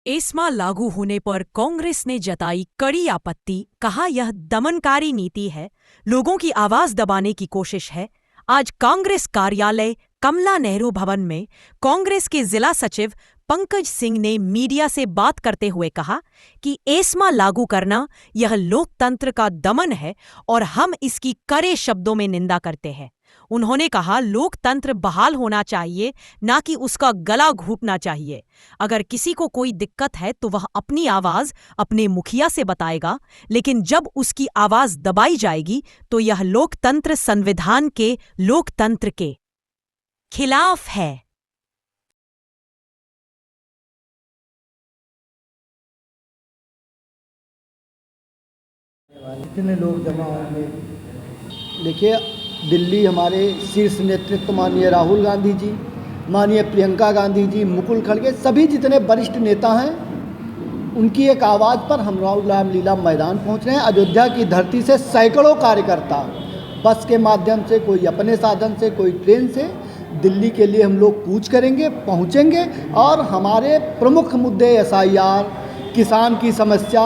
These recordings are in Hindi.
एस्मा लागू होने पर कांग्रेस ने जताई कड़ी आपत्ति। कहा यह दमनकारी नीति है, लोगों की आवाज दबाने की कोशिश है। आज कांग्रेस कार्यालय कमला नेहरू भवन में कांग्रेस के जिला सचिव पंकज सिंह ने मीडिया से बात करते हुए कहा कि एस्मा लागू करना यह लोकतंत्र का दमन है और हम इसकी कड़े शब्दों में निंदा करते हैं। उन्होंने कहा लोकतंत्र बहाल होना चाहिए, ना कि उसका गला घोंटना चाहिए। अगर किसी को कोई दिक्कत है तो वह अपनी आवाज अपने मुखिया से बताएगा, लेकिन जब उसकी आवाज दबाई जाएगी तो यह लोकतंत्र संविधान के लोकतंत्र के खिलाफ है। कितने लोग जमा होंगे? देखिए, दिल्ली हमारे शीर्ष नेतृत्व माननीय राहुल गांधी जी, माननीय प्रियंका गांधी जी, मुकुल खड़गे, सभी जितने वरिष्ठ नेता हैं, उनकी एक आवाज़ पर हम रामलीला मैदान पहुंच रहे हैं। अयोध्या की धरती से सैकड़ों कार्यकर्ता बस के माध्यम से, कोई अपने साधन से, कोई ट्रेन से दिल्ली के लिए हम लोग कूच करेंगे, पहुंचेंगे और हमारे प्रमुख मुद्दे SIR, किसान की समस्या,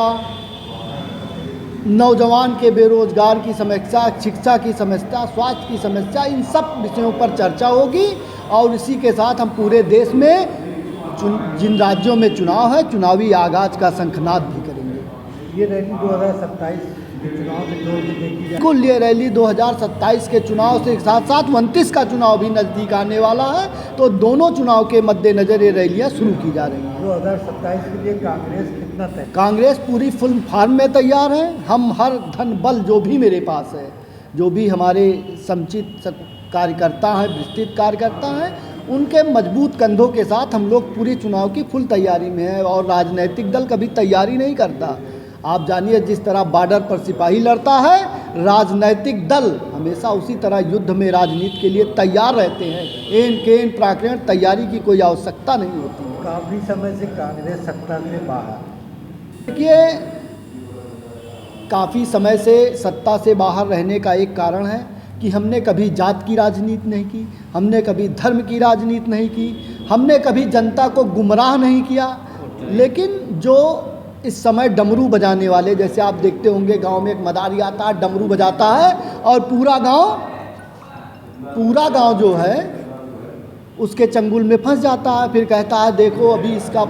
नौजवान के बेरोजगार की समस्या, शिक्षा की समस्या, स्वास्थ्य की समस्या, इन सब विषयों पर चर्चा होगी। और इसी के साथ हम पूरे देश में जिन राज्यों में चुनाव है, चुनावी आगाज का शंखनाद भी करेंगे। ये रैली 2027 के चुनाव से जोड़ के देखी जाए। बिल्कुल, ये रैली 2027 के चुनाव से साथ साथ 29 का चुनाव भी नज़दीक आने वाला है, तो दोनों चुनाव के मद्देनज़र ये रैलियाँ शुरू की जा रही हैं। 2027 के लिए कांग्रेस कितना तय? कांग्रेस पूरी फुल फॉर्म में तैयार है। हम हर धन बल जो भी मेरे पास है, जो भी हमारे समुचित कार्यकर्ता हैं, विस्तृत कार्यकर्ता हैं, उनके मजबूत कंधों के साथ हम लोग पूरी चुनाव की फुल तैयारी में हैं। और राजनीतिक दल कभी तैयारी नहीं करता। आप जानिए, जिस तरह बॉर्डर पर सिपाही लड़ता है, राजनीतिक दल हमेशा उसी तरह युद्ध में राजनीति के लिए तैयार रहते हैं। एन केन प्राकरण तैयारी की कोई आवश्यकता नहीं होती है। काफ़ी समय से कांग्रेस सत्ता से बाहर। देखिए, काफ़ी समय से सत्ता से बाहर रहने का एक कारण है कि हमने कभी जात की राजनीति नहीं की, हमने कभी धर्म की राजनीति नहीं की, हमने कभी जनता को गुमराह नहीं किया। लेकिन जो इस समय डमरू बजाने वाले, जैसे आप देखते होंगे गांव में एक मदारी आता है, डमरू बजाता है और पूरा गांव जो है उसके चंगुल में फंस जाता है। फिर कहता है देखो अभी इसका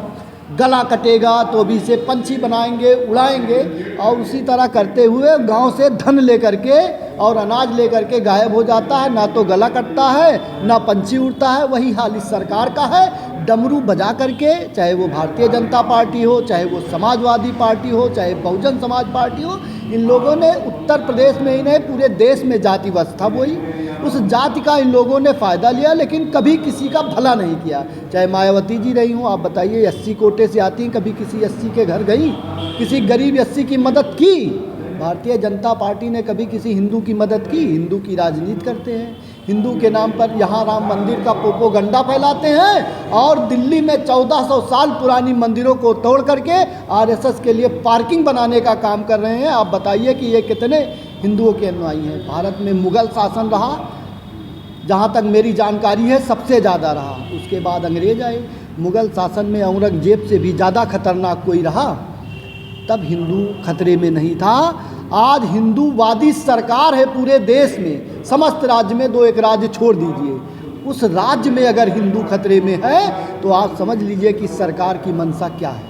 गला कटेगा तो अभी इसे पंछी बनाएंगे, उड़ाएंगे। और उसी तरह करते हुए गांव से धन लेकर के और अनाज लेकर के गायब हो जाता है। ना तो गला कटता है, ना पंछी उड़ता है। वही हाल इस सरकार का है। डमरू बजा करके, चाहे वो भारतीय जनता पार्टी हो, चाहे वो समाजवादी पार्टी हो, चाहे बहुजन समाज पार्टी हो, इन लोगों ने उत्तर प्रदेश में ही नहीं पूरे देश में जाति व्यवस्था बोई। उस जाति का इन लोगों ने फ़ायदा लिया, लेकिन कभी किसी का भला नहीं किया। चाहे मायावती जी रही हूँ, आप बताइए, SC कोटे से आती हैं, कभी किसी SC के घर गई, किसी गरीब SC की मदद की? भारतीय जनता पार्टी ने कभी किसी हिंदू की मदद की? हिंदू की राजनीति करते हैं, हिंदू के नाम पर यहाँ राम मंदिर का प्रोपोगंडा फैलाते हैं और दिल्ली में 1400 साल पुरानी मंदिरों को तोड़ करके RSS के लिए पार्किंग बनाने का काम कर रहे हैं। आप बताइए कि ये कितने हिंदुओं के अनुयायी हैं। भारत में मुग़ल शासन रहा, जहाँ तक मेरी जानकारी है सबसे ज़्यादा रहा। उसके बाद अंग्रेज आए। मुग़ल शासन में औरंगजेब से भी ज़्यादा खतरनाक कोई रहा? तब हिंदू खतरे में नहीं था। आज हिंदूवादी सरकार है पूरे देश में, समस्त राज्य में, दो एक राज्य छोड़ दीजिए। उस राज्य में अगर हिंदू खतरे में है तो आप समझ लीजिए कि सरकार की मंशा क्या है।